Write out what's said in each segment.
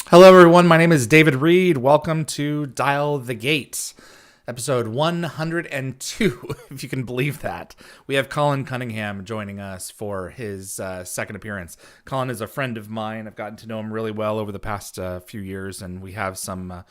Hello, everyone. My name is David Reed. Welcome to Dial the Gate, episode 102, if you can believe that. We have Colin Cunningham joining us for his second appearance. Colin is a friend of mine. I've gotten to know him really well over the past few years, and we have some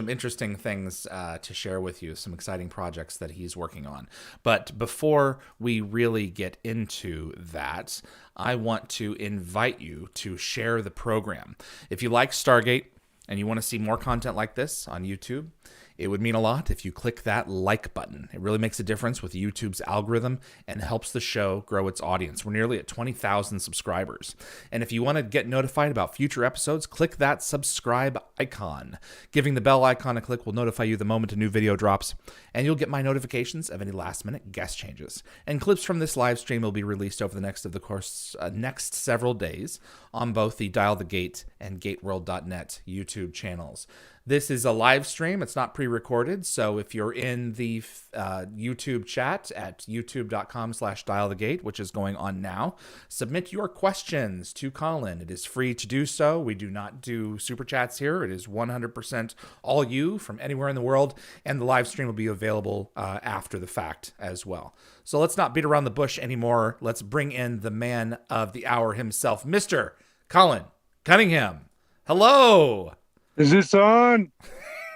interesting things to share with you, some exciting projects that he's working on. But before we really get into that, I want to invite you to share the program. If you like Stargate and you want to see more content like this on YouTube, it would mean a lot if you click that like button. It really makes a difference with YouTube's algorithm and helps the show grow its audience. We're nearly at 20,000 subscribers. And if you want to get notified about future episodes, click that subscribe icon. Giving the bell icon a click will notify you the moment a new video drops, and you'll get my notifications of any last-minute guest changes. And clips from this live stream will be released over the next several days on both the Dial the Gate and GateWorld.net YouTube channels. This is a live stream. It's not pre-recorded, so if you're in the YouTube chat at youtube.com/dialthegate, which is going on now, submit your questions to Colin. It is free to do so. We do not do super chats here. It is 100% all you from anywhere in the world, and the live stream will be available after the fact as well. So let's not beat around the bush anymore. Let's bring in the man of the hour himself, Mr. Colin Cunningham. Hello. Is this on?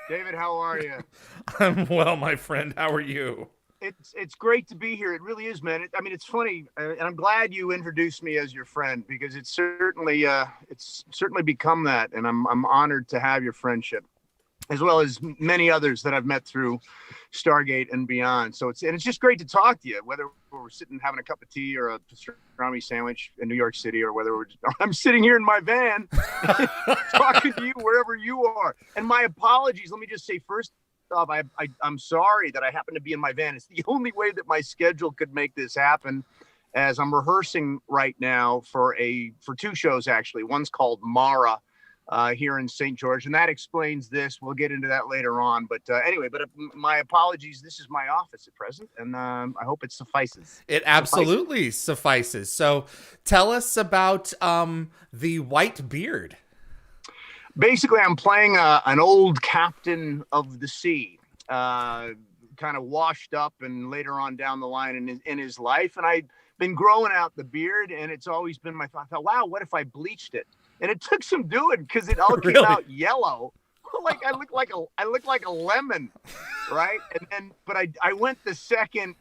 David, how are you? I'm well, my friend. How are you? It's great to be here. It really is, man. It's funny, and I'm glad you introduced me as your friend because it's certainly become that, and I'm honored to have your friendship, as well as many others that I've met through Stargate and beyond. So it's just great to talk to you, whether we're sitting having a cup of tea or a pastrami sandwich in New York City, or whether I'm sitting here in my van talking to you wherever you are. And my apologies. Let me just say first off, I'm sorry that I happen to be in my van. It's the only way that my schedule could make this happen, as I'm rehearsing right now for two shows actually. One's called Mara. Here in St. George, and that explains this. We'll get into that later on. But anyway, my apologies. This is my office at present, and I hope it suffices. It absolutely suffices. So tell us about the white beard. Basically, I'm playing an old captain of the sea, kind of washed up and later on down the line in his life. And I've been growing out the beard, and it's always been my thought, wow, what if I bleached it? And it took some doing because it all came out yellow. Like I look like a lemon, right? But I went the second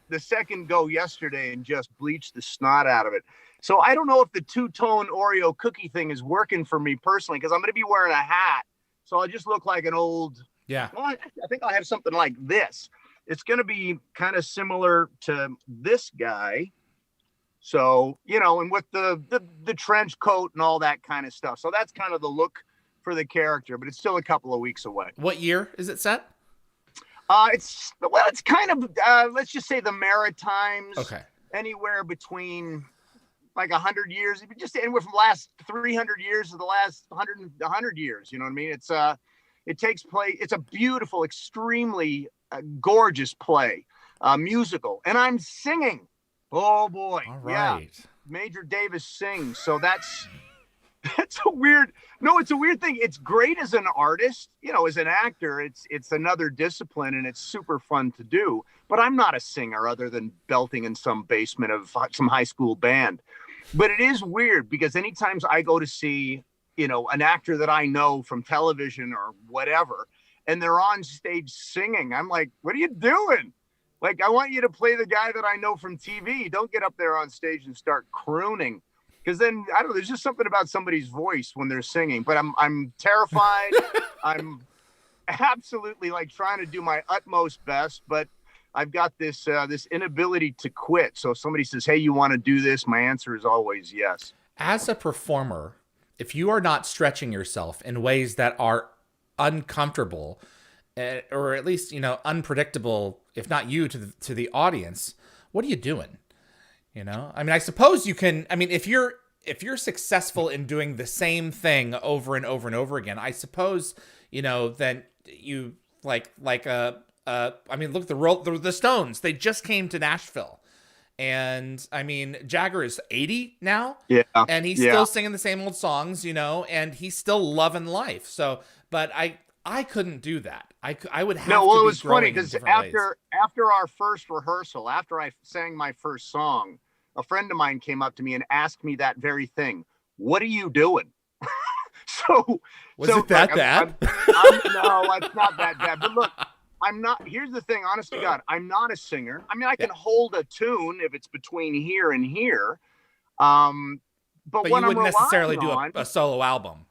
go yesterday and just bleached the snot out of it. So I don't know if the two-tone Oreo cookie thing is working for me personally, because I'm going to be wearing a hat, so I'll just look like an old. Yeah. Well, I think I'll have something like this. It's going to be kind of similar to this guy. So, and with the trench coat and all that kind of stuff. So that's kind of the look for the character, but it's still a couple of weeks away. What year is it set? It's kind of, let's just say the Maritimes. Okay. Anywhere between like 100 years, just anywhere from the last 300 years to the last 100 years. You know what I mean? It takes place. It's a beautiful, extremely gorgeous play, musical. And I'm singing. Oh boy. All right. Yeah. Major Davis sings. So it's a weird thing. It's great as an artist, as an actor, it's another discipline and it's super fun to do, but I'm not a singer other than belting in some basement of some high school band. But it is weird because anytime I go to see, an actor that I know from television or whatever, and they're on stage singing, I'm like, what are you doing? Like, I want you to play the guy that I know from TV. Don't get up there on stage and start crooning. Because then, I don't know, there's just something about somebody's voice when they're singing. But I'm terrified. I'm absolutely, trying to do my utmost best. But I've got this inability to quit. So if somebody says, hey, you want to do this? My answer is always yes. As a performer, if you are not stretching yourself in ways that are uncomfortable, or at least, unpredictable, if not you to the audience, what are you doing? I suppose you can, if you're successful in doing the same thing over and over and over again, I suppose, then you look at the Stones, they just came to Nashville And I mean, Jagger is 80 now, Yeah. and he's Yeah. still singing the same old songs, and he's still loving life. So, but I couldn't do that. I would have No, to well, it be was funny growing in because different ways. after our first rehearsal, after I sang my first song, a friend of mine came up to me and asked me that very thing. What are you doing? So Was it that look, bad? no, it's not that bad. But look, I'm not. Here's the thing, honest to God, I'm not a singer. I mean, I can hold a tune if it's between here and here. But But what you I'm wouldn't necessarily relying do on, a solo album.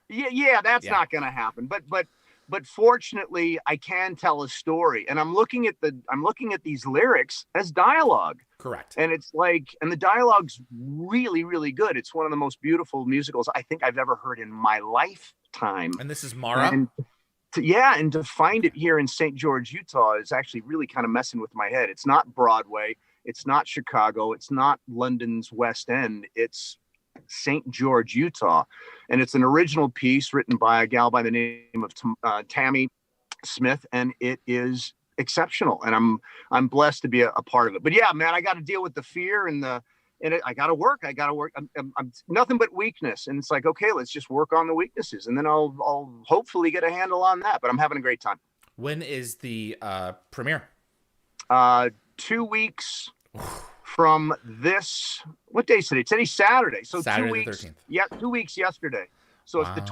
yeah, that's Yeah. not going to happen. But fortunately, I can tell a story, and I'm looking at these lyrics as dialogue. Correct. And it's like, and the dialogue's really, really good. It's one of the most beautiful musicals I think I've ever heard in my lifetime. And this is Mara. And and to find it here in St. George, Utah is actually really kind of messing with my head. It's not Broadway. It's not Chicago. It's not London's West End. It's St. George, Utah. And it's an original piece written by a gal by the name of Tammy Smith. And it is exceptional. And I'm blessed to be a part of it. But yeah, man, I got to deal with the fear and I got to work. I'm nothing but weakness. And it's like, okay, let's just work on the weaknesses. And then I'll hopefully get a handle on that. But I'm having a great time. When is the premiere? 2 weeks from this. What day is today? Today's Saturday. So Saturday 2 weeks. the 13th. Yeah, 2 weeks yesterday. So Wow. it's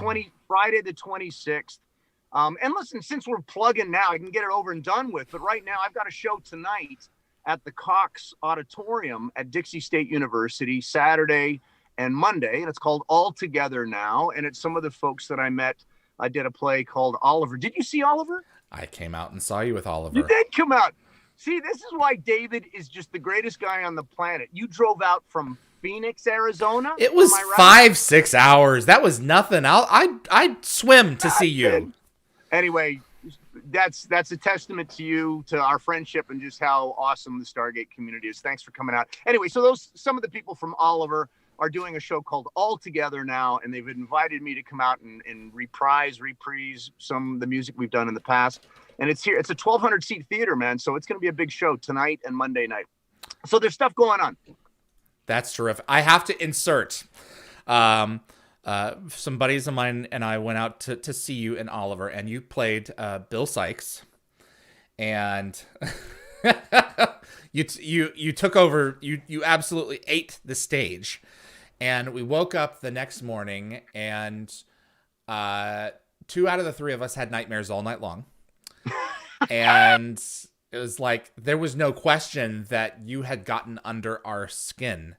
Friday the 26th. And listen, since we're plugging now, I can get it over and done with. But right now, I've got a show tonight at the Cox Auditorium at Dixie State University, Saturday and Monday. And it's called All Together Now. And it's some of the folks that I met. I did a play called Oliver. Did you see Oliver? I came out and saw you with Oliver. You did come out. See, this is why David is just the greatest guy on the planet. You drove out from Phoenix, Arizona. It was right? 5-6 hours. That was nothing. I'd swim to see you. Anyway, that's a testament to you, to our friendship, and just how awesome the Stargate community is. Thanks for coming out. Anyway, so some of the people from Oliver are doing a show called All Together Now, and they've invited me to come out and reprise some of the music we've done in the past. And it's here. It's a 1,200 seat theater, man. So it's going to be a big show tonight and Monday night. So there's stuff going on. That's terrific. I have to insert. Some buddies of mine and I went out to see you in Oliver, and you played Bill Sykes, and you took over. You absolutely ate the stage, and we woke up the next morning, and 2 out of the 3 of us had nightmares all night long, and it was like there was no question that you had gotten under our skin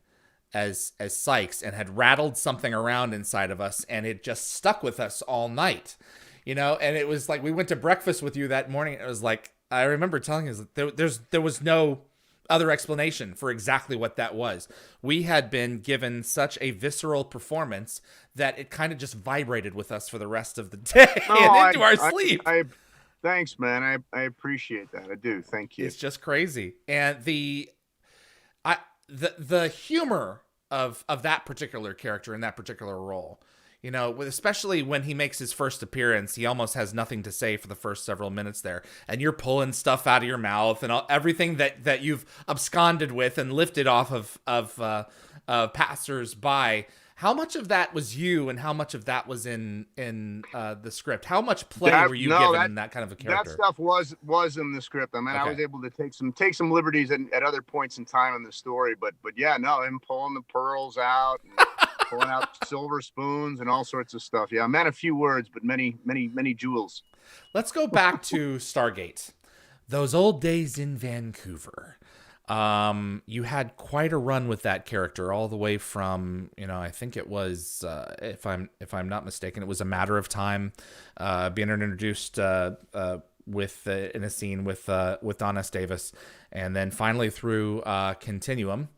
as Sykes and had rattled something around inside of us, and it just stuck with us all night, and it was like we went to breakfast with you that morning. It was like, I remember telling us that there was no other explanation for exactly what that was. We had been given such a visceral performance that it kind of just vibrated with us for the rest of the day and into our sleep. Thanks, man. I appreciate that. I do. Thank you. It's just crazy. And the humor of that particular character in that particular role, especially when he makes his first appearance, he almost has nothing to say for the first several minutes there, and you're pulling stuff out of your mouth and everything that you've absconded with and lifted off of passers-by. How much of that was you, and how much of that was in the script? How much play were you given in that kind of a character? That stuff was in the script. I mean, okay. I was able to take some liberties at other points in time in the story, but yeah, no, him pulling the pearls out, and pulling out silver spoons and all sorts of stuff. Yeah, man, a few words, but many jewels. Let's go back to Stargate. Those old days in Vancouver. You had quite a run with that character all the way from, I think it was, if I'm not mistaken, it was A Matter of Time, being introduced, with, in a scene with Don S. Davis, and then finally through, Continuum.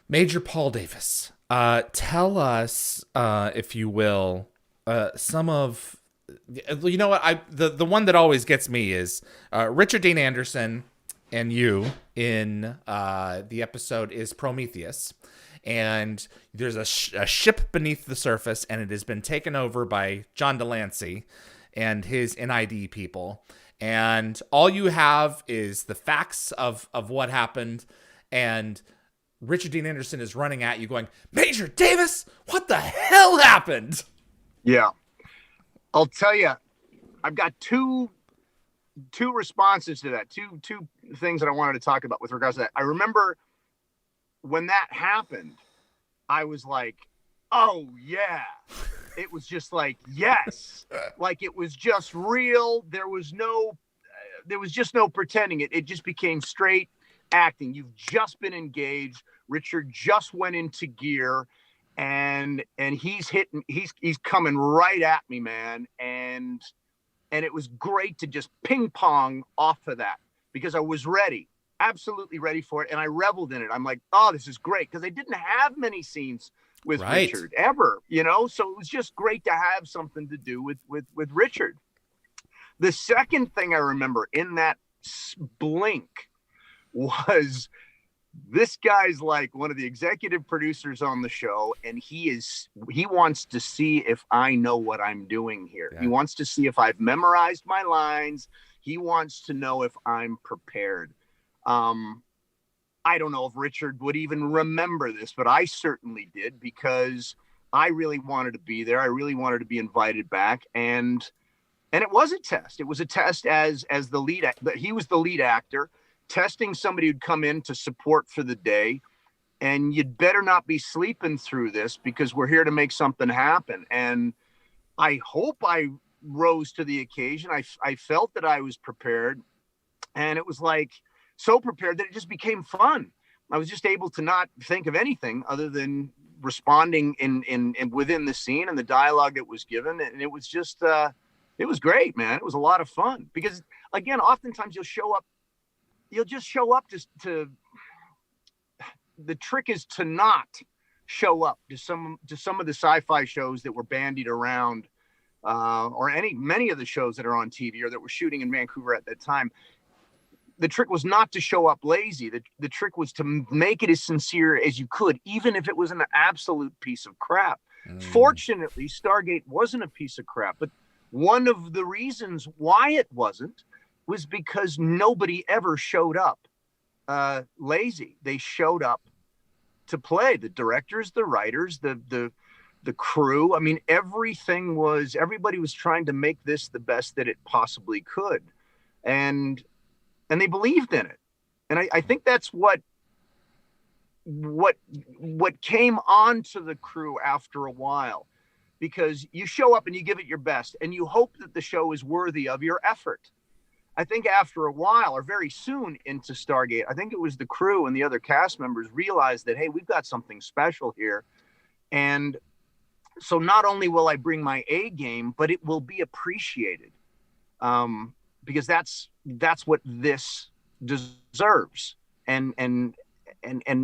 Major Paul Davis, tell us, if you will, some of, what the one that always gets me is, Richard Dean Anderson and you in the episode is Prometheus, and there's a ship beneath the surface, and it has been taken over by John Delancey and his NID people, and all you have is the facts of what happened, and Richard Dean Anderson is running at you going, Major Davis, what the hell happened? Yeah. I'll tell you, I've got two responses to that, two things that I wanted to talk about with regards to that. I remember when that happened, I was like, oh yeah. It was just like, yes, like it was just real. There was just no pretending it. It just became straight acting. You've just been engaged. Richard just went into gear, and he's coming right at me, man. And it was great to just ping pong off of that because I was ready, absolutely ready for it. And I reveled in it. I'm like, oh, this is great. Because I didn't have many scenes with Richard ever, so it was just great to have something to do with Richard. The second thing I remember in that blink was this guy's like one of the executive producers on the show, and he wants to see if I know what I'm doing here. Yeah. He wants to see if I've memorized my lines. He wants to know if I'm prepared. I don't know if Richard would even remember this, but I certainly did because I really wanted to be there. I really wanted to be invited back. And it was a test. It was a test as the lead. He was the lead actor, testing somebody who'd come in to support for the day. And you'd better not be sleeping through this because we're here to make something happen. And I hope I rose to the occasion. I felt that I was prepared. And it was like, so prepared that it just became fun. I was just able to not think of anything other than responding in within the scene and the dialogue that was given. And it was just, it was great, man. It was a lot of fun because again, oftentimes you'll just show up to the trick is to not show up to some of the sci-fi shows that were bandied around, or many of the shows that are on TV or that were shooting in Vancouver at that time. The trick was not to show up lazy. The trick was to make it as sincere as you could, even if it was an absolute piece of crap. Fortunately, Stargate wasn't a piece of crap, but one of the reasons why it wasn't was because nobody ever showed up lazy. They showed up to play. The directors, the writers, the crew. I mean, everybody was trying to make this the best that it possibly could. And they believed in it. And I think that's what came onto the crew after a while, because you show up and you give it your best and you hope that the show is worthy of your effort. I think after a while, or very soon into Stargate, I think it was the crew and the other cast members realized that, hey, we've got something special here. And so not only will I bring my A game, but it will be appreciated. Because that's what this deserves. And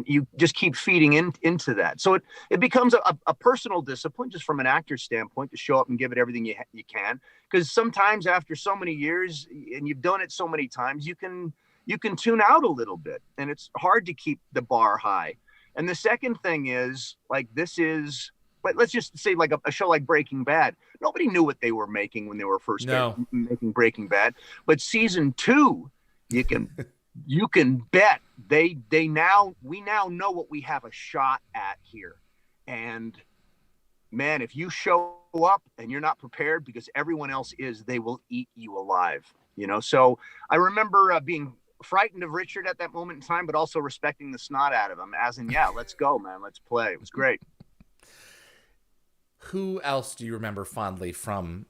you just keep feeding into that. So it becomes a personal discipline just from an actor's standpoint to show up and give it everything you can. Because sometimes after so many years and you've done it so many times, you can tune out a little bit and it's hard to keep the bar high. And the second thing is like, but let's just say like a show like Breaking Bad. Nobody knew what they were making when they were first making Breaking Bad. But season 2, you can bet we now know what we have a shot at here. And man, if you show up and you're not prepared because everyone else is, they will eat you alive. So I remember being frightened of Richard at that moment in time, but also respecting the snot out of him, as in, yeah, let's go, man, let's play. It was great. Who else do you remember fondly from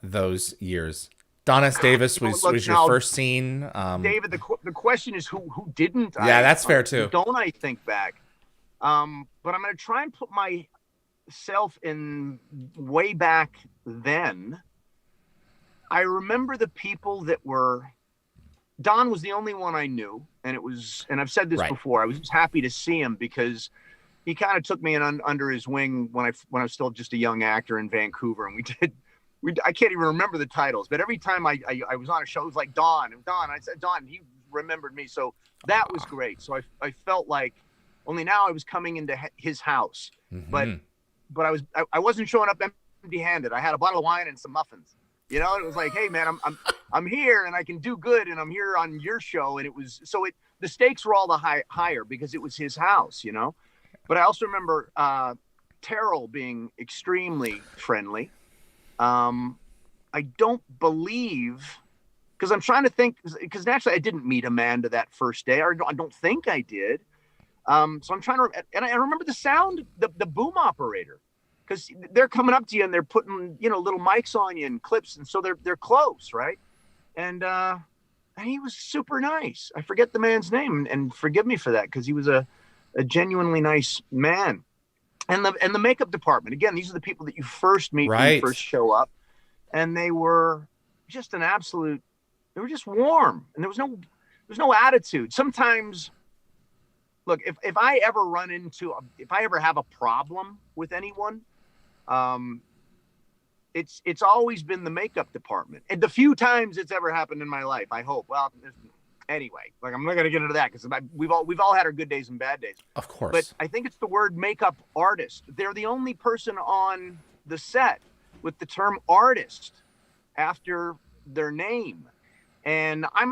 those years? Don S. Davis was your first scene. David, the question is who didn't? Yeah, that's fair too. Don't I think back? But I'm going to try and put myself in way back then. I remember the people that were. Don was the only one I knew, and I've said this before. I was just happy to see him because he kind of took me under his wing when I was still just a young actor in Vancouver, and I can't even remember the titles, but every time I was on a show, it was like Don. I said Don, and he remembered me, so that was great. So I felt like only now I was coming into his house, but I wasn't showing up empty-handed. I had a bottle of wine and some muffins. It was like, hey man, I'm here and I can do good, and I'm here on your show, and the stakes were all higher because it was his house, But I also remember Terrell being extremely friendly. I don't believe, because I'm trying to think, because naturally I didn't meet Amanda that first day, or I don't think I did. So I'm trying to, and I remember the sound, the boom operator, because they're coming up to you and they're putting, little mics on you and clips, and so they're close, right? And he was super nice. I forget the man's name, and forgive me for that, because he was a genuinely nice man. And the makeup department, again, these are the people that you first meet when you first show up, and they were just an absolute. They were just warm, and there was no attitude. Sometimes, look, if I ever have a problem with anyone, it's always been the makeup department. And the few times it's ever happened in my life, I hope. Well, anyway, like, I'm not going to get into that, because we've all had our good days and bad days. Of course. But I think it's the word makeup artist. They're the only person on the set with the term artist after their name. And I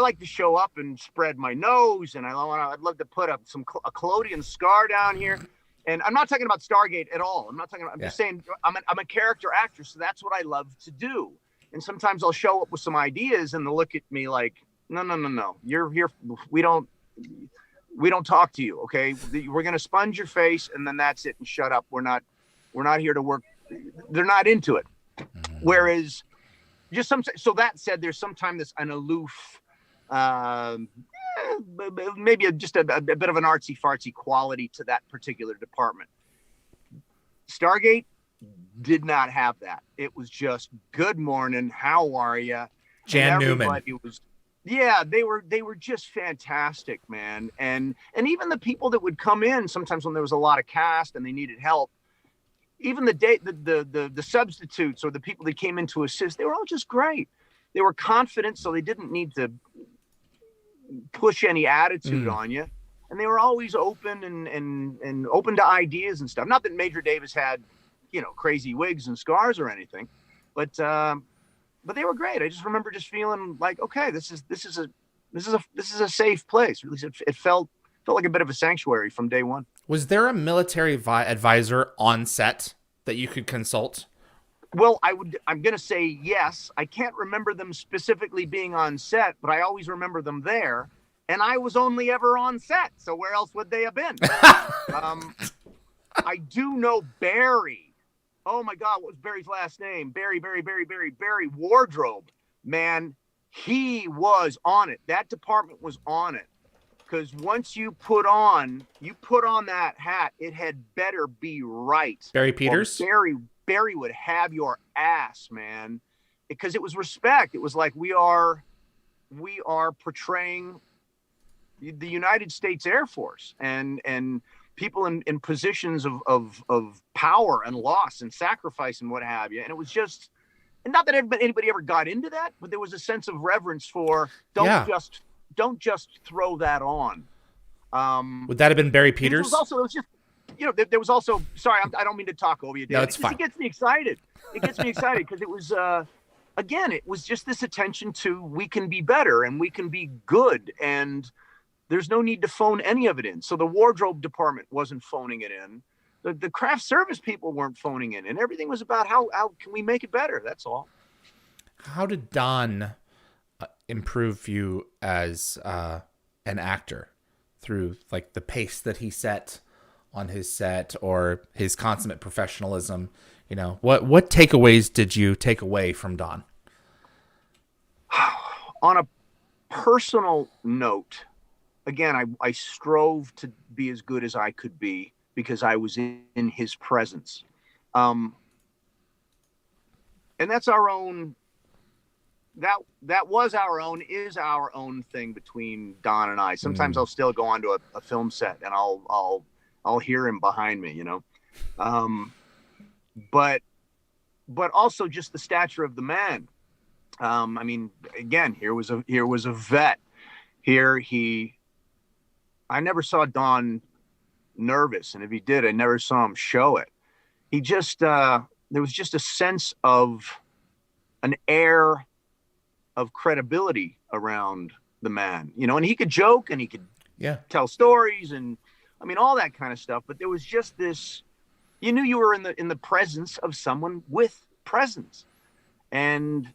like to show up and spread my nose, and I'd love to put a collodion scar down here. And I'm not talking about Stargate at all. I'm just saying I'm a character actor, so that's what I love to do. And sometimes I'll show up with some ideas, and they'll look at me like, no, you're here. We don't talk to you. Okay. We're going to sponge your face, and then that's it, and shut up. We're not here to work. They're not into it. Whereas, so that said, there's sometimes an aloof, maybe just a bit of an artsy fartsy quality to that particular department. Stargate did not have that. It was just, good morning, how are you? Jan Newman. They were just fantastic, man. And even the people that would come in sometimes when there was a lot of cast and they needed help, even the substitutes or the people that came in to assist, they were all just great. They were confident, so they didn't need to push any attitude on you. And they were always open and open to ideas and stuff. Not that Major Davis had, crazy wigs and scars or anything, but they were great. I just remember just feeling like, okay, this is a safe place. At least it felt like a bit of a sanctuary from day one. Was there a military advisor on set that you could consult? Well, I'm going to say yes. I can't remember them specifically being on set, but I always remember them there. And I was only ever on set, so where else would they have been? I do know Barry. Oh my God, what was Barry's last name? Barry Wardrobe. Man, he was on it. That department was on it. Because once you put on that hat, it had better be right. Barry Peters? Well, Barry would have your ass, man. Because it was respect. It was like we are portraying the United States Air Force and people in positions of power and loss and sacrifice and what have you. And it was just, and not that anybody ever got into that, but there was a sense of reverence for don't just throw that on. Would that have been Barry Peters? There was also, sorry, I don't mean to talk over you, Dave. No, it's fine. It gets me excited. Because it was, again, it was just this attention to, we can be better and we can be good. And there's no need to phone any of it in. So the wardrobe department wasn't phoning it in. The craft service people weren't phoning it in. Everything was about how can we make it better? That's all. How did Don improve you as an actor through like the pace that he set on his set or his consummate professionalism? What takeaways did you take away from Don? On a personal note, again, I strove to be as good as I could be because I was in his presence. And that's our own, that was our own, is our own thing between Don and I. Sometimes I'll still go onto a film set and I'll hear him behind me, but also just the stature of the man. I mean, again, here was a vet. I never saw Don nervous, and if he did, I never saw him show it. He just there was just a sense of an air of credibility around the man, and he could joke and he could tell stories and all that kind of stuff. But there was just this, you knew you were in the presence of someone with presence. And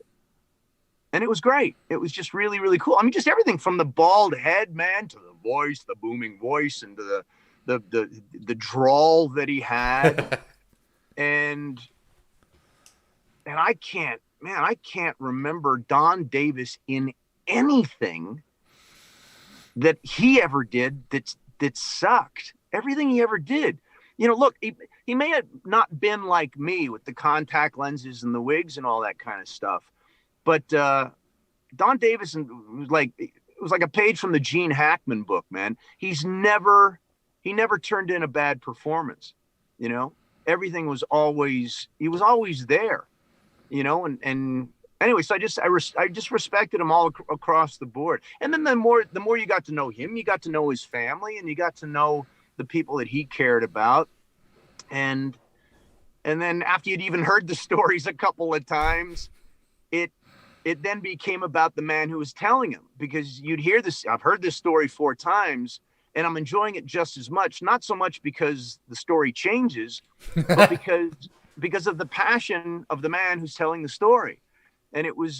it was great. It was just really, really cool. Just everything from the bald head, man, to the voice, the booming voice, and to the drawl that he had. and I can't remember Don Davis in anything that he ever did that sucked. Everything he ever did. Look, he may have not been like me with the contact lenses and the wigs and all that kind of stuff. But Don Davis was like a page from the Gene Hackman book, man. He never turned in a bad performance. Everything was always there. And anyway, so I just respected him all across the board. And then the more you got to know him, you got to know his family, and you got to know the people that he cared about. And then after you'd even heard the stories a couple of times, it then became about the man who was telling him, because you'd hear this. I've heard this story 4 times and I'm enjoying it just as much, not so much because the story changes, but because of the passion of the man who's telling the story. And it was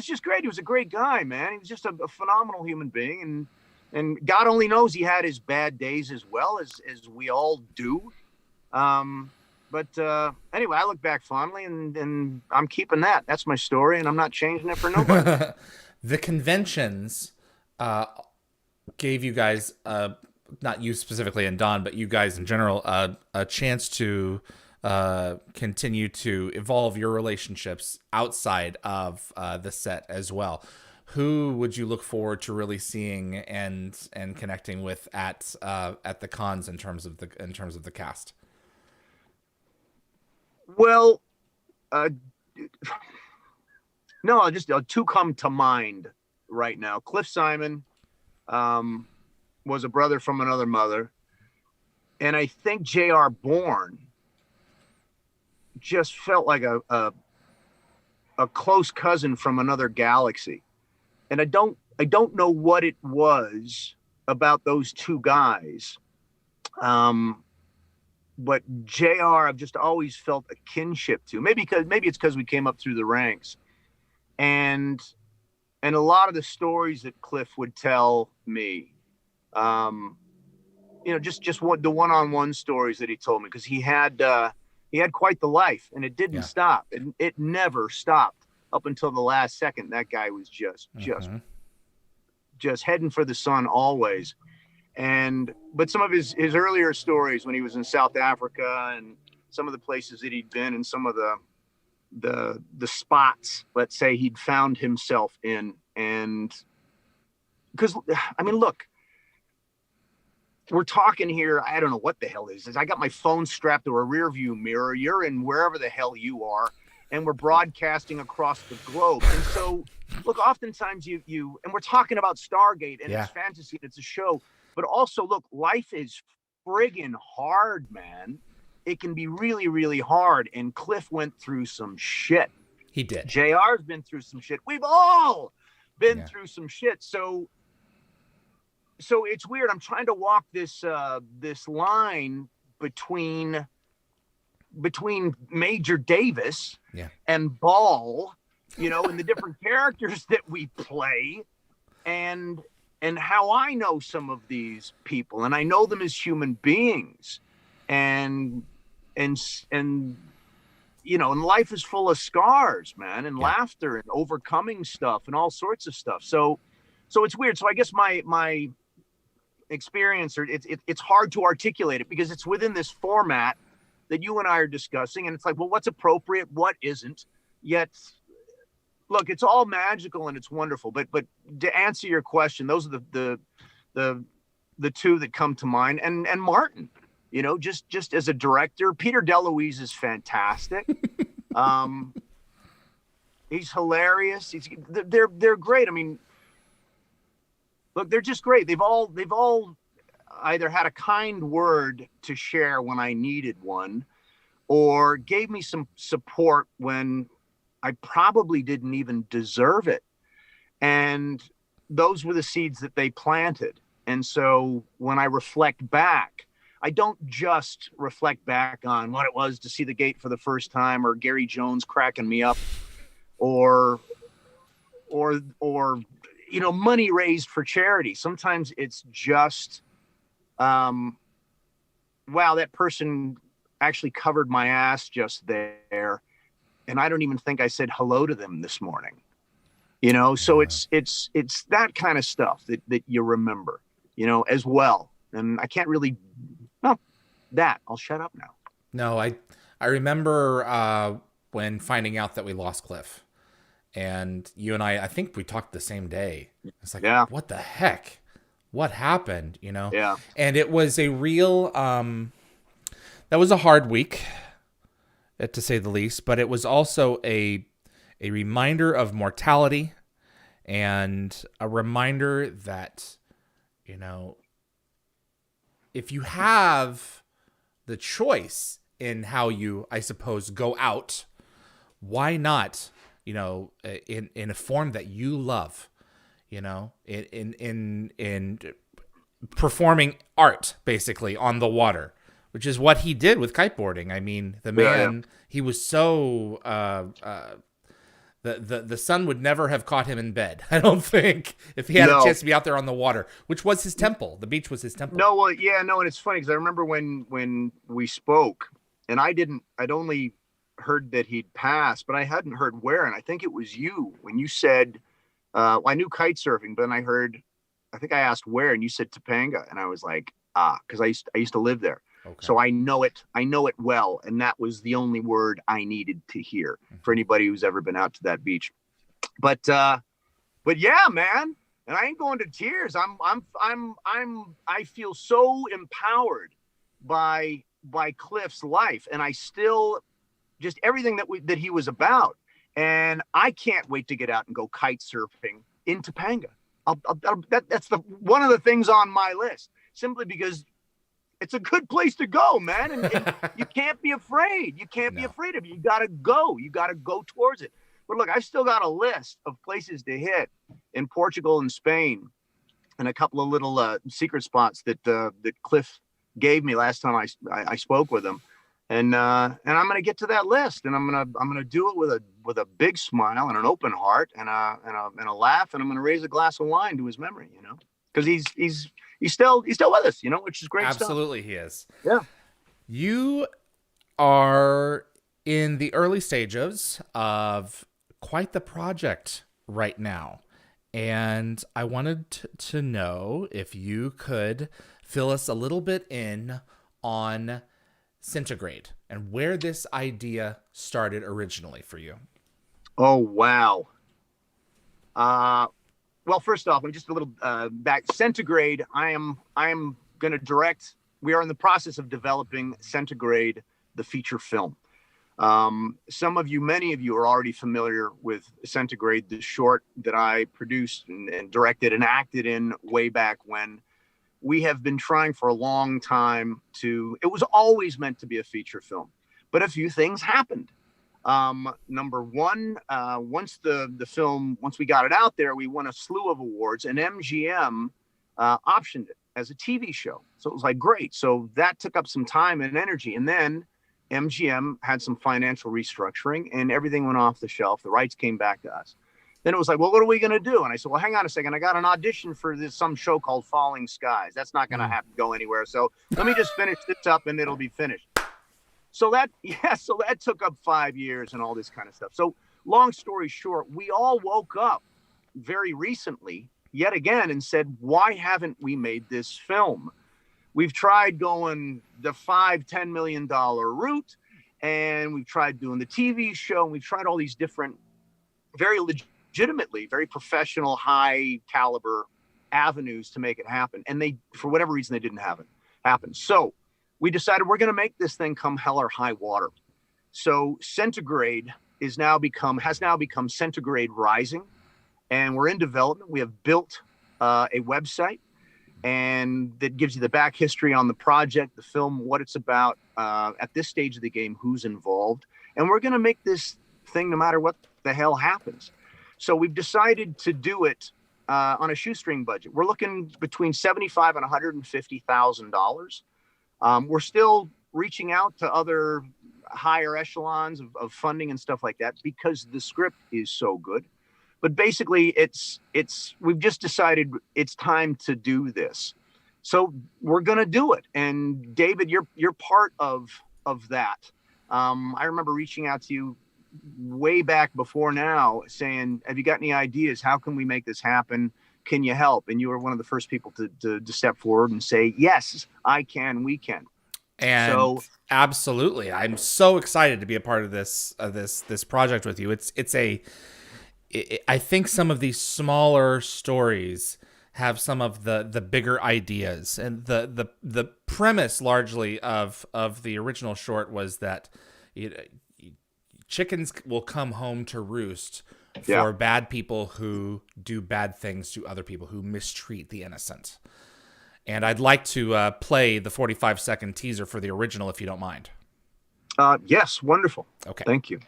just great. He was a great guy, man. He was just a phenomenal human being. And God only knows he had his bad days as well, as we all do. But anyway, I look back fondly, and I'm keeping that. That's my story, and I'm not changing it for nobody. The conventions gave you guys, not you specifically and Don, but you guys in general, a chance to continue to evolve your relationships outside of the set as well. Who would you look forward to really seeing and connecting with at the cons in terms of the cast? Well, no, just 2 come to mind right now. Cliff Simon was a brother from another mother, and I think J.R. Bourne just felt like a close cousin from another galaxy. And I don't know what it was about those 2 guys. But JR, I've just always felt a kinship to. Maybe it's because we came up through the ranks. And a lot of the stories that Cliff would tell me, just the one-on-one stories that he told me, because he had quite the life, and it didn't stop. And it never stopped up until the last second. That guy was just heading for the sun always. But some of his earlier stories when he was in South Africa and some of the places that he'd been, and some of the spots, let's say, he'd found himself in. And because, look, we're talking here, I don't know what the hell is this. I got my phone strapped to a rear view mirror. You're in wherever the hell you are, and we're broadcasting across the globe. And so, look, oftentimes and we're talking about Stargate, and it's fantasy, and it's a show. But also, look, life is friggin' hard, man. It can be really, really hard. And Cliff went through some shit. He did. JR's been through some shit. We've all been through some shit. So it's weird. I'm trying to walk this line between Major Davis and Ball, and the different characters that we play, and how I know some of these people, and I know them as human beings, and life is full of scars, man, and laughter and overcoming stuff and all sorts of stuff. So it's weird. So I guess my experience, or it's hard to articulate it because it's within this format that you and I are discussing, and it's like, well, what's appropriate, what isn't? Yet, look, it's all magical and it's wonderful. But to answer your question, those are the 2 that come to mind. And Martin, just as a director, Peter DeLuise is fantastic. He's hilarious. They're great. Look, they're just great. They've all either had a kind word to share when I needed one, or gave me some support when I probably didn't even deserve it. And those were the seeds that they planted. And so when I reflect back, I don't just reflect back on what it was to see the gate for the first time, or Gary Jones cracking me up, or money raised for charity. Sometimes it's just, wow, that person actually covered my ass just there, and I don't even think I said hello to them this morning. So it's that kind of stuff that you remember, as well. And I can't really, I'll shut up now. No, I remember when finding out that we lost Cliff, and you and I think we talked the same day. It's like, yeah. What the heck? What happened? Yeah. And it was a real, that was a hard week, to say the least, but it was also a reminder of mortality, and a reminder that, if you have the choice in how you, I suppose, go out, why not, in a form that you love, in performing art, basically, on the water, which is what he did with kiteboarding. I mean, the man, he was so, the sun would never have caught him in bed, I don't think, if he had a chance to be out there on the water, which was his temple. The beach was his temple. No, well, yeah, no, and it's funny because I remember when we spoke, and I'd only heard that he'd passed, but I hadn't heard where, and I think it was you when you said, I knew kite surfing, but then I think I asked where, and you said Topanga, and I was like, because I used to live there. Okay. So I know it well. And that was the only word I needed to hear for anybody who's ever been out to that beach. But yeah, man. And I ain't going to tears. I feel so empowered by Cliff's life. And I still just everything that he was about. And I can't wait to get out and go kite surfing in Topanga. That's one of the things on my list, simply because it's a good place to go, man. And you can't be afraid. You can't be afraid of it. You got to go. You got to go towards it. But look, I've still got a list of places to hit in Portugal and Spain, and a couple of little secret spots that Cliff gave me last time I spoke with him. And I'm going to get to that list, and I'm going to do it with a big smile and an open heart and a laugh, and I'm going to raise a glass of wine to his memory, because he's still with us, which is great. Absolutely stuff. He is. Yeah. You are in the early stages of quite the project right now, and I wanted to know if you could fill us a little bit in on Centigrade and where this idea started originally for you. Oh, wow. Well, first off, I'm just a little back. Centigrade, I am going to direct. We are in the process of developing Centigrade, the feature film. Many of you are already familiar with Centigrade, the short that I produced and directed and acted in way back when. We have been trying for a long time it was always meant to be a feature film, but a few things happened. Number one, once we got it out there, we won a slew of awards, and MGM optioned it as a TV show. So it was like, great. So that took up some time and energy. And then MGM had some financial restructuring and everything went off the shelf. The rights came back to us. Then it was like, well, what are we going to do? And I said, well, hang on a second. I got an audition for some show called Falling Skies. That's not going to have to go anywhere. So let me just finish this up and it'll be finished. So that took up 5 years and all this kind of stuff. So long story short, we all woke up very recently yet again and said, why haven't we made this film? We've tried going the $5-10 million route, and we've tried doing the TV show, and we've tried all these different, very legitimately, very professional, high caliber avenues to make it happen. And they, for whatever reason, they didn't have it happen. So we decided we're going to make this thing come hell or high water. So Centigrade has now become Centigrade Rising, and we're in development. We have built a website, and that gives you the back history on the project, the film, what it's about, at this stage of the game, who's involved. And we're going to make this thing no matter what the hell happens. So we've decided to do it on a shoestring budget. We're looking between $75,000 and $150,000. We're still reaching out to other higher echelons of funding and stuff like that because the script is so good. But basically, we've just decided it's time to do this. So we're gonna do it. And David, you're part of that. I remember reaching out to you way back before now saying, have you got any ideas? How can we make this happen? Can you help? And you were one of the first people to step forward and say, yes, I can, we can. And so, absolutely. I'm so excited to be a part of this project with you. I think some of these smaller stories have some of the bigger ideas, and the premise largely of the original short was that chickens will come home to roost for bad people who do bad things to other people, who mistreat the innocent. And I'd like to play the 45-second teaser for the original, if you don't mind. Yes, wonderful. Okay. Thank you.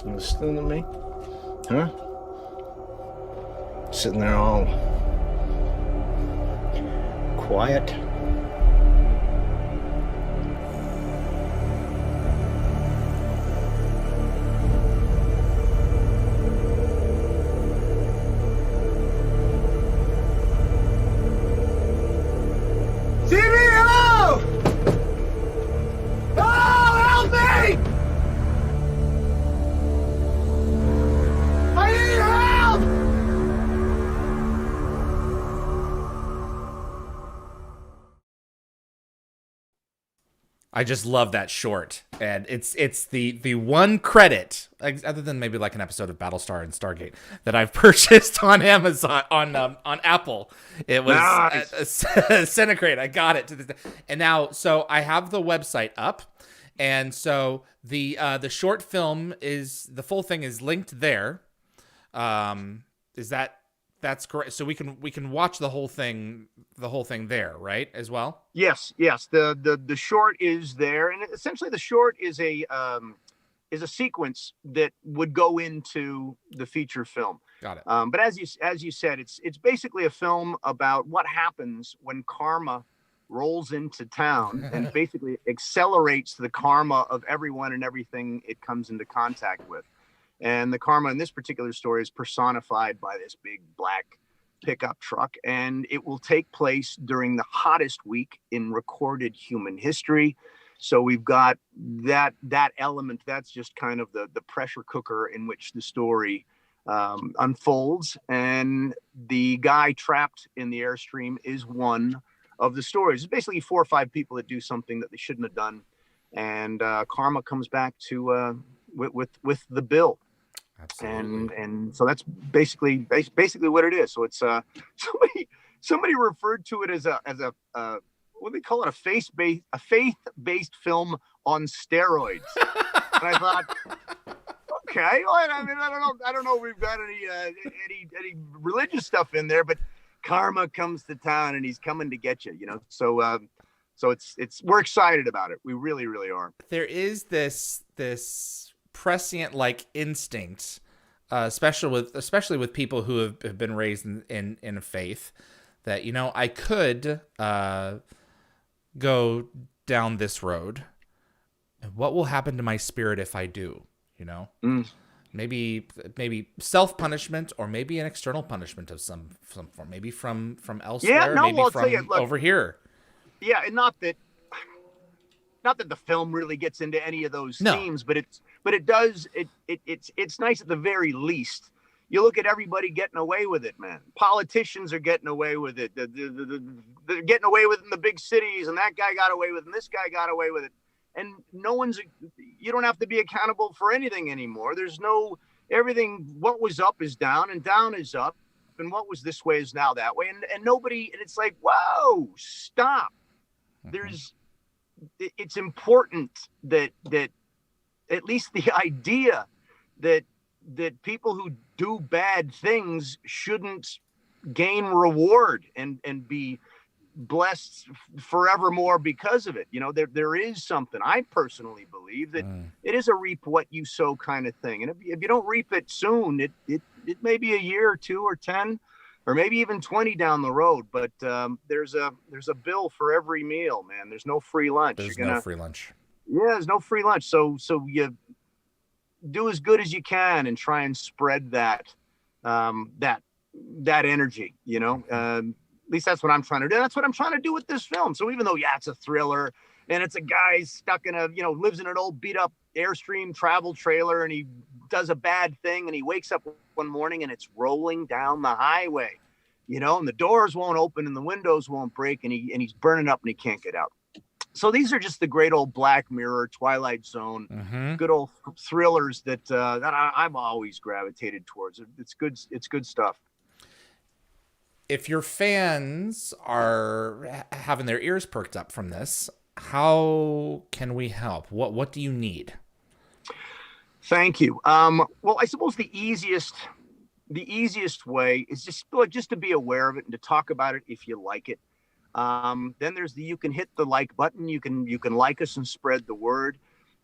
You listening to me? Huh? Sitting there all quiet. I just love that short, and it's the one credit, other than maybe like an episode of Battlestar and Stargate, that I've purchased on Amazon on Apple. It was nice. Centigrade. I got it to this day. And now, so I have the website up, and so the short film the full thing is linked there. That's correct. So we can watch the whole thing there, right, as well? Yes. The short is there, and essentially the short is a sequence that would go into the feature film. Got it. But as you said, it's basically a film about what happens when karma rolls into town and basically accelerates the karma of everyone and everything it comes into contact with. And the karma in this particular story is personified by this big black pickup truck, and it will take place during the hottest week in recorded human history. So we've got that element. That's just kind of the pressure cooker in which the story unfolds. And the guy trapped in the Airstream is one of the stories. It's basically 4 or 5 people that do something that they shouldn't have done, and karma comes back to with the bill. Absolutely. And so that's basically what it is. So it's somebody referred to it as a what do they call it, a faith-based film on steroids. And I thought, okay, well, I mean, I don't know if we've got any religious stuff in there, but karma comes to town and he's coming to get you, So it's we're excited about it. We really, really are. There is this prescient like instinct, especially with people who have been raised in a faith, that I could go down this road, and what will happen to my spirit if I do? Maybe self-punishment, or maybe an external punishment of some form, maybe from elsewhere, maybe I'll from tell you, look, over here. Yeah, and not that the film really gets into any of those themes, but it does. It's nice at the very least. You look at everybody getting away with it, man. Politicians are getting away with it. They're getting away with it in the big cities, and that guy got away with it, and this guy got away with it. And you don't have to be accountable for anything anymore. There's everything, what was up is down, and down is up, and what was this way is now that way. And nobody, and it's like, whoa, stop. Mm-hmm. It's important that at least the idea that people who do bad things shouldn't gain reward and be blessed forevermore because of it. You know, there is something. I personally believe that it is a reap what you sow kind of thing. And if you don't reap it soon, it may be a year or 2 or 10 or maybe even 20 down the road. But there's a bill for every meal, man. There's no free lunch. There's no free lunch. Yeah, there's no free lunch. So you do as good as you can and try and spread that energy, you know. At least that's what I'm trying to do. That's what I'm trying to do with this film. So even though, yeah, it's a thriller and it's a guy stuck in lives in an old beat up Airstream travel trailer and he does a bad thing and he wakes up one morning and it's rolling down the highway, you know, and the doors won't open and the windows won't break and he's burning up and he can't get out. So these are just the great old Black Mirror, Twilight Zone, good old thrillers that I've always gravitated towards. It's good. It's good stuff. If your fans are having their ears perked up from this, how can we help? What do you need? Thank you. Well, I suppose the easiest way is just to be aware of it and to talk about it if you like it. Then you can hit the like button. You can like us and spread the word.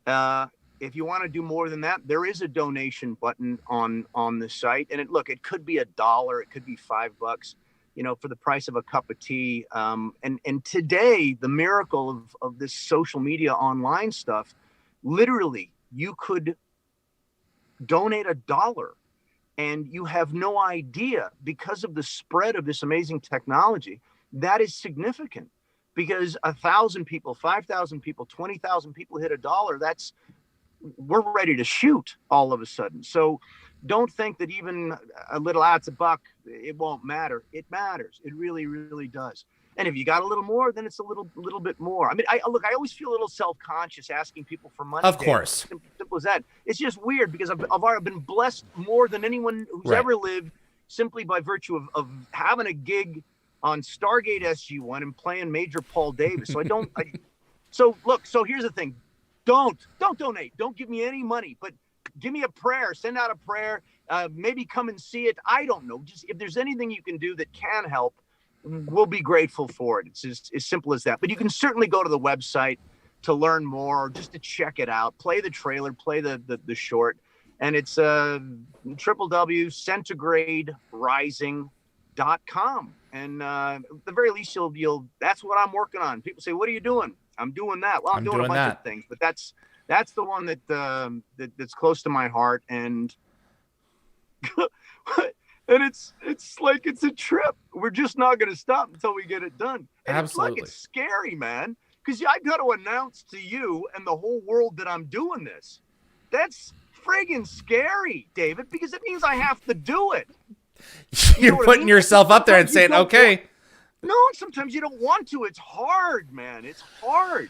If you want to do more than that, there is a donation button on the site. And it could be $1, it could be $5, you know, for the price of a cup of tea. And today, the miracle of this social media online stuff, literally, you could donate $1 and you have no idea, because of the spread of this amazing technology, that is significant, because 1,000 people, 5,000 people, 20,000 people hit $1. We're ready to shoot all of a sudden. So don't think that even a little, it's $1, it won't matter. It matters. It really, really does. And if you got a little more, then it's a little bit more. I mean, I always feel a little self-conscious asking people for money. Of course. Simple as that. It's just weird because I've been blessed more than anyone who's ever lived, simply by virtue of having a gig on Stargate SG-1 and playing Major Paul Davis. So so here's the thing. Don't donate. Don't give me any money, but give me a prayer. Send out a prayer. Maybe come and see it. I don't know. Just if there's anything you can do that can help, we'll be grateful for it. It's just as simple as that. But you can certainly go to the website to learn more, or just to check it out. Play the trailer, play the short. And it's www.centigraderising.com. And at the very least, you'll that's what I'm working on. People say, "What are you doing?" I'm doing that. Well, I'm doing a bunch of things, but that's the one that's close to my heart. And and it's like it's a trip. We're just not going to stop until we get it done. And Absolutely. It's scary, man, because I've got to announce to you and the whole world that I'm doing this. That's friggin' scary, David, because it means I have to do it. You're putting yourself up there and saying, okay. No, sometimes you don't want to. It's hard, man. It's hard.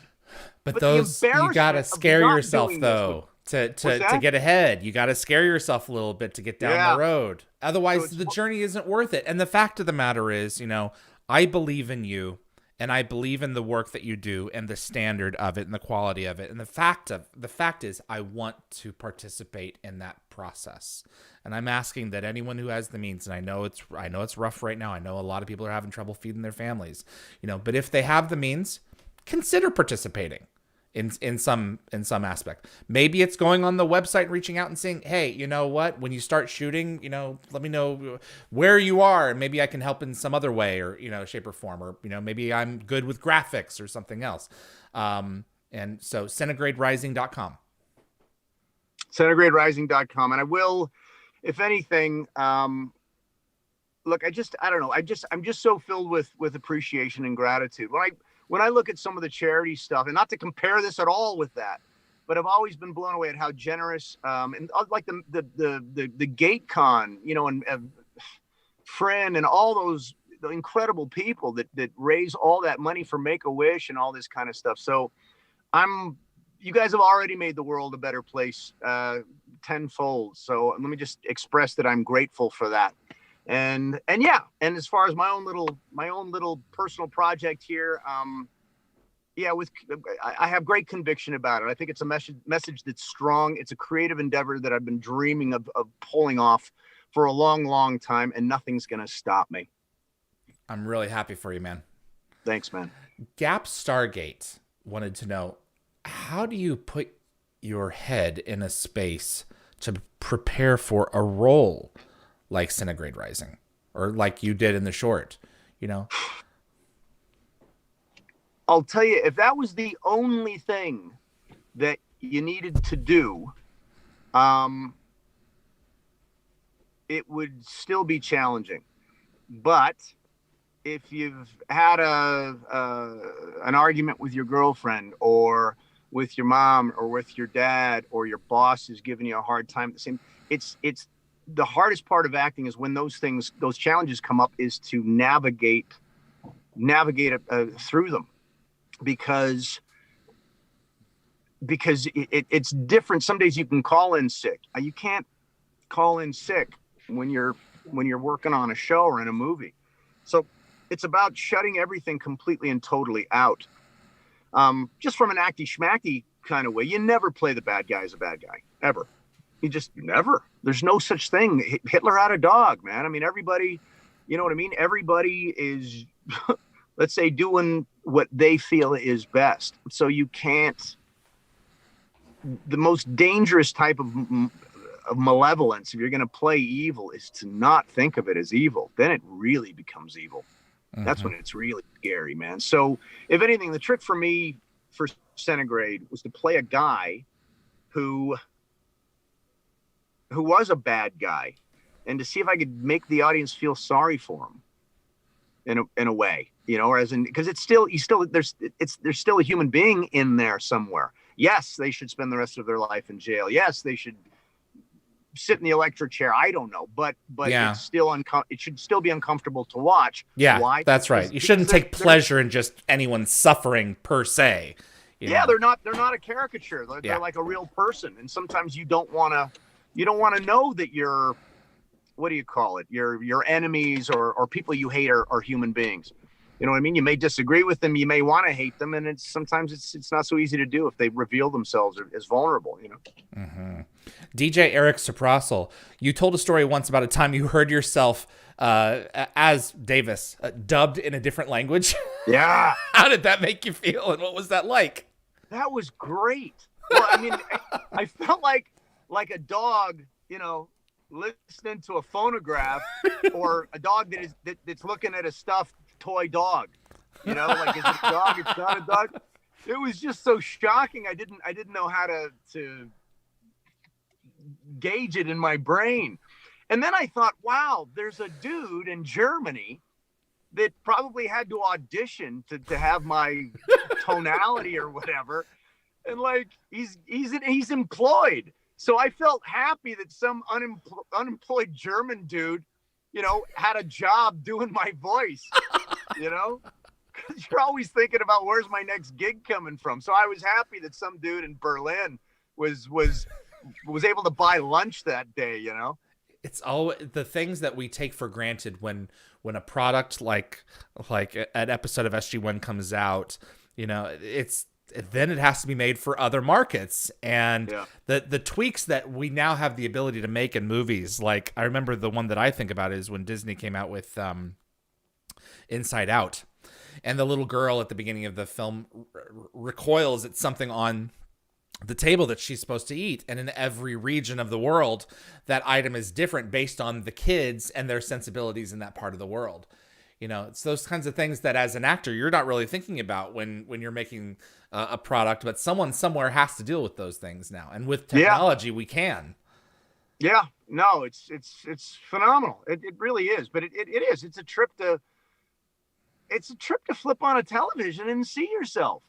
But those, you got to scare yourself, though. To get ahead, you got to scare yourself a little bit to get down the road. Otherwise, the journey isn't worth it. And the fact of the matter is, you know, I believe in you, and I believe in the work that you do, and the standard of it, and the quality of it. And the fact is, I want to participate in that process. And I'm asking that anyone who has the means, and I know it's rough right now. I know a lot of people are having trouble feeding their families, you know. But if they have the means, consider participating in some aspect. Maybe it's going on the website and reaching out and saying, hey, you know what, when you start shooting, you know, let me know where you are, and maybe I can help in some other way, or, you know, shape or form, or, you know, maybe I'm good with graphics or something else. And so centigraderising.com. Centigraderising.com. And I will, if anything, look, I don't know. I'm just so filled with appreciation and gratitude. When I look at some of the charity stuff, and not to compare this at all with that, but I've always been blown away at how generous, and like the GateCon, you know, and Friend and all those incredible people that raise all that money for Make-A-Wish and all this kind of stuff. So you guys have already made the world a better place tenfold. So let me just express that I'm grateful for that. And as far as my own little personal project here, I have great conviction about it. I think it's a message that's strong. It's a creative endeavor that I've been dreaming of pulling off for a long, long time, and nothing's going to stop me. I'm really happy for you, man. Thanks, man. Gap Stargate wanted to know, how do you put your head in a space to prepare for a role like Centigrade Rising, or like you did in the short, you know? I'll tell you, if that was the only thing that you needed to do, it would still be challenging. But if you've had an argument with your girlfriend, or with your mom, or with your dad, or your boss is giving you a hard time, it's the hardest part of acting is when those challenges come up, is to navigate through them, because it's different. Some days you can call in sick. You can't call in sick when you're working on a show or in a movie. So it's about shutting everything completely and totally out. Just from an acty schmacky kind of way. You never play the bad guy as a bad guy, ever. You just never. There's no such thing. Hitler had a dog, man. I mean, everybody, you know what I mean? Everybody is, let's say, doing what they feel is best. So you can't, the most dangerous type of malevolence, if you're going to play evil, is to not think of it as evil. Then it really becomes evil. Mm-hmm. That's when it's really scary, man. So if anything, the trick for me for Centigrade was to play a guy who was a bad guy, and to see if I could make the audience feel sorry for him in a way, you know, or as in, because there's still a human being in there somewhere. Yes, they should spend the rest of their life in jail. Yes, they should sit in the electric chair. I don't know, but yeah. It should still be uncomfortable to watch. Yeah, why? That's right. You shouldn't take pleasure in just anyone suffering per se. Yeah, they're not a caricature. They're like a real person, and sometimes you don't want to know that your, what do you call it? Your enemies or people you hate are human beings. You know what I mean? You may disagree with them. You may want to hate them. And sometimes it's not so easy to do if they reveal themselves as vulnerable, you know? Mm-hmm. DJ Eric Soprasel, you told a story once about a time you heard yourself as Davis dubbed in a different language. Yeah. How did that make you feel? And what was that like? That was great. Well, I mean, I felt like a dog, you know, listening to a phonograph, or a dog that's looking at a stuffed toy dog, you know, like, is it a dog? It's not a dog. It was just so shocking. I didn't know how to gauge it in my brain. And then I thought, wow, there's a dude in Germany that probably had to audition to have my tonality or whatever. And like, he's employed. So I felt happy that some unemployed German dude, you know, had a job doing my voice, you know, because you're always thinking about where's my next gig coming from. So I was happy that some dude in Berlin was able to buy lunch that day, you know. It's all the things that we take for granted when a product like an episode of SG-1 comes out, you know, then it has to be made for other markets. And the tweaks that we now have the ability to make in movies, like I remember the one that I think about is when Disney came out with Inside Out, and the little girl at the beginning of the film recoils at something on the table that she's supposed to eat. And in every region of the world, that item is different based on the kids and their sensibilities in that part of the world. You know, it's those kinds of things that as an actor, you're not really thinking about when you're making a product, but someone somewhere has to deal with those things now. And with technology, we can. Yeah, no, it's phenomenal. It really is. But it is. It's a trip to flip on a television and see yourself.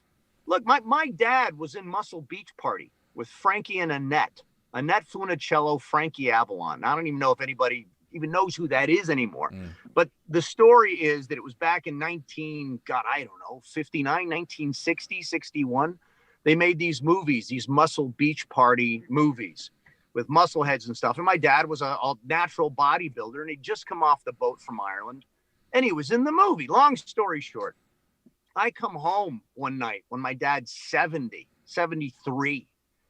Look, my dad was in Muscle Beach Party with Frankie and Annette Funicello, Frankie Avalon. I don't even know if anybody even knows who that is anymore. But the story is that it was back in 1960, 61. They made these movies, these Muscle Beach Party movies with muscle heads and stuff. And my dad was a natural bodybuilder, and he'd just come off the boat from Ireland, and he was in the movie. Long story short, I come home one night when my dad's 73.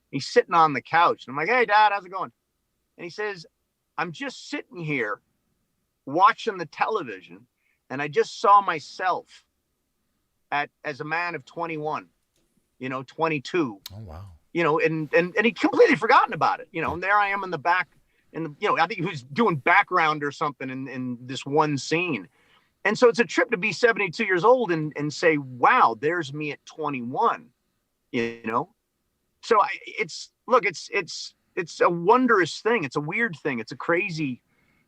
He's sitting on the couch, and I'm like, "Hey, Dad, how's it going?" And he says, "I'm just sitting here watching the television, and I just saw myself as a man of 21, 22, Oh, wow. and he'd completely forgotten about it, and there I am in the back, and I think he was doing background or something in this one scene. And so it's a trip to be 72 years old and say, wow, there's me at 21, So it's a wondrous thing. It's a weird thing. It's a crazy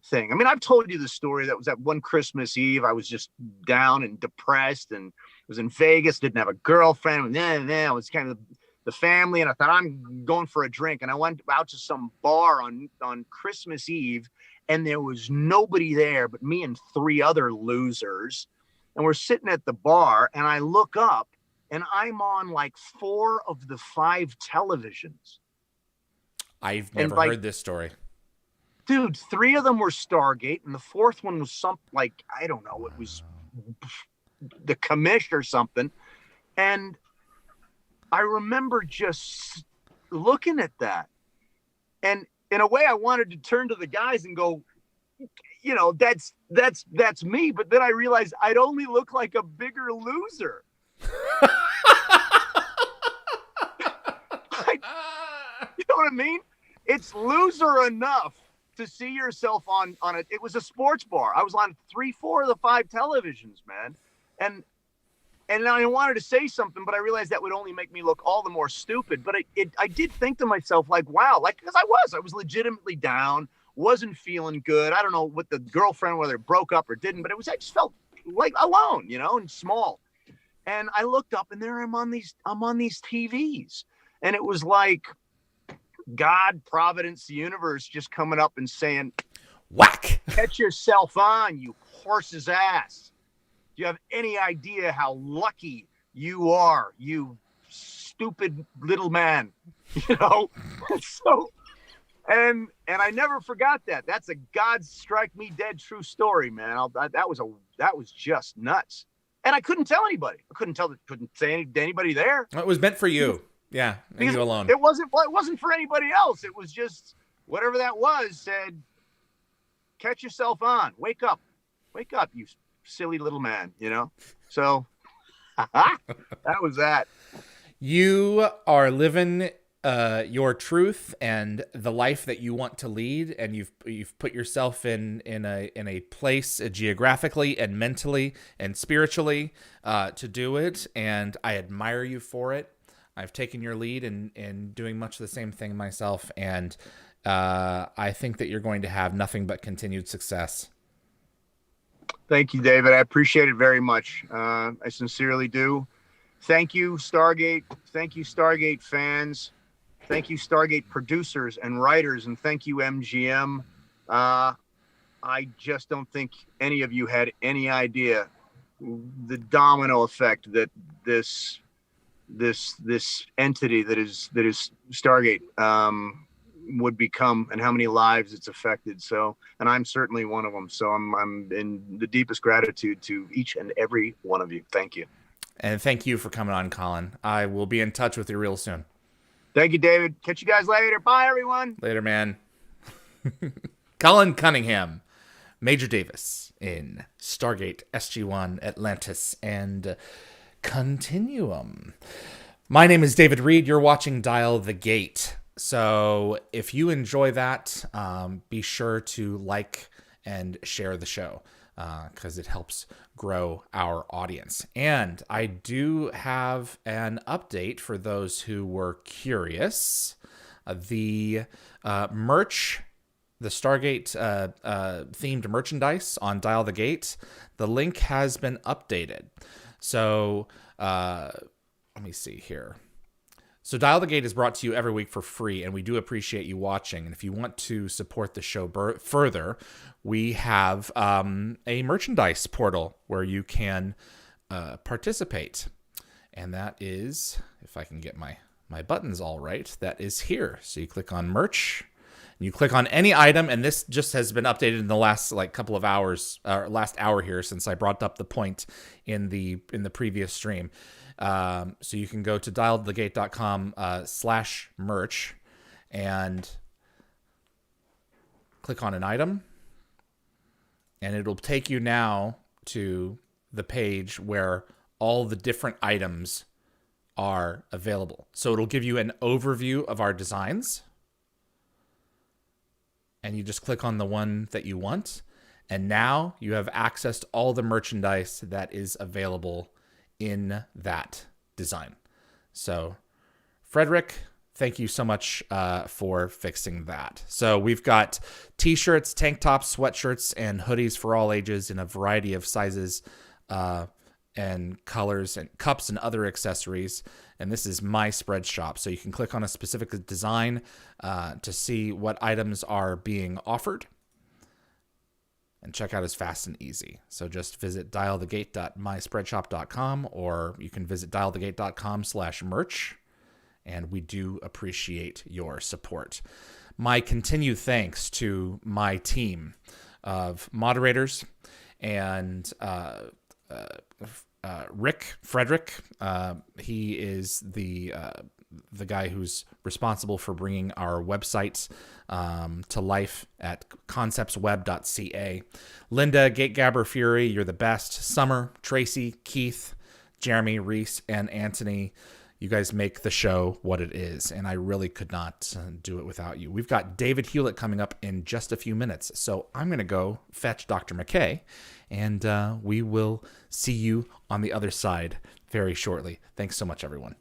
thing. I mean, I've told you the story. That was that one Christmas Eve. I was just down and depressed and was in Vegas, didn't have a girlfriend. I was kind of the family. And I thought, I'm going for a drink. And I went out to some bar on Christmas Eve, and there was nobody there but me and 3 other losers. And we're sitting at the bar, and I look up, and I'm on like 4 of the 5 televisions. I've never heard this story. Dude, 3 of them were Stargate, and the 4th one was something like, I don't know, it was the commish or something. And I remember just looking at that. And in a way, I wanted to turn to the guys and go, that's me. But then I realized I'd only look like a bigger loser. You know what I mean? It's loser enough to see yourself on it. It was a sports bar. I was on 3-4 of the 5 televisions, man. And I wanted to say something, but I realized that would only make me look all the more stupid. But I did think to myself, like, wow, like, because I was legitimately down, wasn't feeling good. I don't know what the girlfriend, whether it broke up or didn't, but I just felt like alone, and small. And I looked up, and there I'm on these TVs, and it was like God, Providence, the universe just coming up and saying, whack, catch yourself on, you horse's ass. Do you have any idea how lucky you are, you stupid little man? So, and I never forgot that. That's a God strike me dead true story, man. That was just nuts. And I couldn't tell anybody. Couldn't say to anybody there. It was meant for you. Yeah, and you alone. It wasn't for anybody else. It was just whatever that was said, catch yourself on. Wake up, you silly little man, So that was that. You are living your truth and the life that you want to lead, and you've put yourself in a place geographically and mentally and spiritually to do it, and I admire you for it. I've taken your lead in doing much the same thing myself, and I think that you're going to have nothing but continued success. Thank you, David. I appreciate it very much. I sincerely do. Thank you, Stargate. Thank you, Stargate fans. Thank you, Stargate producers and writers. And thank you, MGM. I just don't think any of you had any idea the domino effect that this entity that is Stargate would become, and how many lives it's affected. So, and I'm certainly one of them. So I'm in the deepest gratitude to each and every one of you. Thank you. And thank you for coming on, Colin. I will be in touch with you real soon. Thank you, David. Catch you guys later. Bye, everyone. Later, man. Colin Cunningham, Major Davis in Stargate SG-1, Atlantis, and Continuum. My name is David Reed. You're watching Dial the Gate. So if you enjoy that, be sure to like and share the show because it helps grow our audience. And I do have an update for those who were curious. The merch, the Stargate themed merchandise on Dial the Gate, the link has been updated. So let me see here. So Dial the Gate is brought to you every week for free, and we do appreciate you watching. And if you want to support the show further, we have a merchandise portal where you can participate. And that is, if I can get my buttons all right, that is here. So you click on merch, and you click on any item, and this just has been updated in the last couple of hours, last hour here since I brought up the point in the previous stream. So you can go to dialthegate.com/merch and click on an item, and it'll take you now to the page where all the different items are available. So it'll give you an overview of our designs, and you just click on the one that you want. And now you have access to all the merchandise that is available in that design. So Frederick, thank you so much for fixing that. So we've got t-shirts, tank tops, sweatshirts, and hoodies for all ages in a variety of sizes and colors, and cups and other accessories. And this is My Spread Shop. So you can click on a specific design to see what items are being offered. And checkout is fast and easy. So just visit dialthegate.myspreadshop.com, or you can visit dialthegate.com/merch. And we do appreciate your support. My continued thanks to my team of moderators and Frederick. He is the guy who's responsible for bringing our websites to life at conceptsweb.ca. Linda, Gategabber Fury, you're the best. Summer, Tracy, Keith, Jeremy, Reese, and Anthony. You guys make the show what it is, and I really could not do it without you. We've got David Hewlett coming up in just a few minutes, so I'm going to go fetch Dr. McKay, and we will see you on the other side very shortly. Thanks so much, everyone.